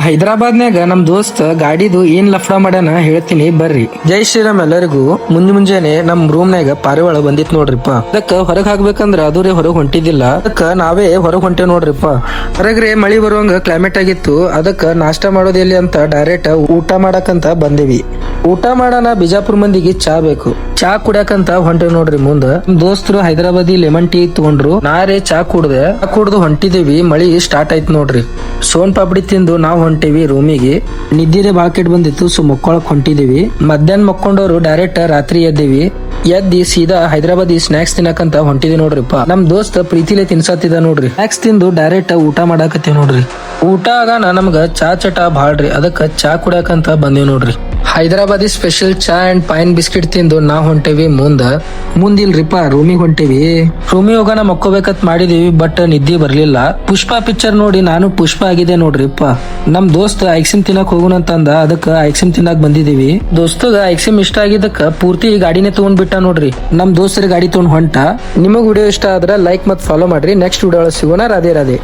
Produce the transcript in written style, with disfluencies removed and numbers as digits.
ಹೈದರಾಬಾದ್ನಾಗ ನಮ್ ದೋಸ್ತ್ ಗಾಡಿದು ಏನ್ ಲಫ್ಡ ಮಾಡ್ಯಾನ ಹೇಳ್ತೀನಿ ಬರ್ರಿ. ಜೈ ಶ್ರೀರಾಮ್ ಎಲ್ಲರಿಗೂ. ಮುಂಜಾನೆ ನಮ್ ರೂಮ್ನಾಗ ಪಾರಿವಾಳ ಬಂದಿತ್ ನೋಡ್ರಿಪ್ಪ. ಅದಕ್ಕ ಹೊರಗ್ ಹಾಕ್ಬೇಕಂದ್ರ ಅದೂರೇ ಹೊರಗ್ ಹೊಂಟಿದ್ದಿಲ್ಲ. ಅದಕ್ಕ ನಾವೇ ಹೊರಗ್ ಹೊಂಟೇವ್ ನೋಡ್ರಿಪ್ಪ. ಹೊರಗ್ರೆ ಮಳಿ ಬರುವಂಗ ಕ್ಲೈಮೇಟ್ ಆಗಿತ್ತು. ಅದಕ್ಕ ನಾಷ್ಟ ಮಾಡೋದ್ ಎಲ್ಲಿ ಅಂತ ಡೈರೆಕ್ಟ್ ಊಟ ಮಾಡಕಂತ ಬಂದೇವಿ. ಊಟ ಮಾಡೋಣ ಬಿಜಾಪುರ್ ಮಂದಿಗೆ ಚಾ ಬೇಕು. ಚಾ ಕುಡ್ಯಾಕಂತ ಹೊಂಟೇವ್ ನೋಡ್ರಿ. ಮುಂದ ದೋಸ್ತರು ಹೈದರಾಬಾದಿ ಲೆಮನ್ ಟೀ ತಗೊಂಡ್ರು. ನಾರೇ ಚಾ ಕುಡ್ದು ಹೊಂಟಿದೇವಿ. ಮಳಿ ಸ್ಟಾರ್ಟ್ ಆಯ್ತು ನೋಡ್ರಿ. ಸೋನ್ ಪಾಪಡಿ ತಿಂದು ನಾವ್ ಹೊಂಟೇವಿ ರೂಮಿಗೆ. ನಿದ್ದಿದೆ ಬಾಕೆಟ್ ಬಂದಿತ್ತು, ಸೊ ಮಕ್ಕೊಳಕ್ ಹೊಂಟಿದೀವಿ. ಮಧ್ಯಾಹ್ನ ಮಕ್ಕೊಂಡವ್ರು ಡೈರೆಕ್ಟ್ ರಾತ್ರಿ ಎದ್ದೇವಿ. ಎದ್ದಿ ಸೀದಾ ಹೈದರಾಬಾದಿ ಸ್ನಾಕ್ಸ್ ತಿನ್ನಕಂತ ಹೊಂಟಿದೆ ನೋಡ್ರಿಪ್ಪ. ನಮ್ ದೋಸ್ತ್ ಪ್ರೀತಿಲೆ ತಿನ್ಸತ್ತಿದ ನೋಡ್ರಿ. ಸ್ನಾಕ್ಸ್ ತಿಂದು ಡೈರೆಕ್ಟ್ ಊಟ ಮಾಡಾಕತ್ತೀವಿ ನೋಡ್ರಿ. ಊಟ ಆಗಾನ ನಮ್ಗ ಚಾ ಚಟ ಬಾಳ್ರಿ. ಅದಕ್ಕ ಚಾ ಕುಡ್ಯಾಕಂತ ಬಂದೇವ್ ನೋಡ್ರಿ. ಹೈದರಾಬಾದಿ ಸ್ಪೆಷಲ್ ಚಾ ಅಂಡ್ ಪೈನ್ ಬಿಸ್ಕಿಟ್ ತಿಂದು ನಾವ್ ಹೊಂಟೇವಿ ಮುಂದಿಲ್ರಿಪ್ಪ ರೂಮಿಗೆ ಹೊಂಟೇವಿ. ರೂಮಿಗೆ ಹೋಗೋಣ ಮಕ್ಕೋಬೇಕಂತ ಮಾಡಿದೀವಿ, ಬಟ್ ನಿದ್ದೆ ಬರ್ಲಿಲ್ಲ. ಪುಷ್ಪ ಪಿಕ್ಚರ್ ನೋಡಿ ನಾನು ಪುಷ್ಪ ಆಗಿದೆ ನೋಡ್ರಿಪ್ಪ. ನಮ್ ದೋಸ್ತ್ ಐಕ್ಸಿಮ್ ತಿನ್ನಕ್ ಹೋಗುನಂತಂದ. ಅದಕ್ಕ ಐಕ್ಸಿಮ್ ತಿನ್ನಕ್ ಬಂದಿದೀವಿ. ದೋಸ್ತಗ ಐಕ್ಸಿಮ್ ಇಷ್ಟ ಆಗಿದ್ದಕ್ಕ ಪೂರ್ತಿ ಗಾಡಿನೇ ತಗೊಂಡ್ ಬಿಟ್ಟ ನೋಡ್ರಿ. ನಮ್ ದೋಸ್ತರ ಗಾಡಿ ತಗೊಂಡ್ ಹೊಂಟ. ನಿಮಗ್ ವಿಡಿಯೋ ಇಷ್ಟ ಆದ್ರ ಲೈಕ್ ಮತ್ ಫಾಲೋ ಮಾಡ್ರಿ. ನೆಕ್ಸ್ಟ್ ವಿಡಿಯೋ ಸಿಗೋಣ. ರಾಧೆ ರಾಧೆ.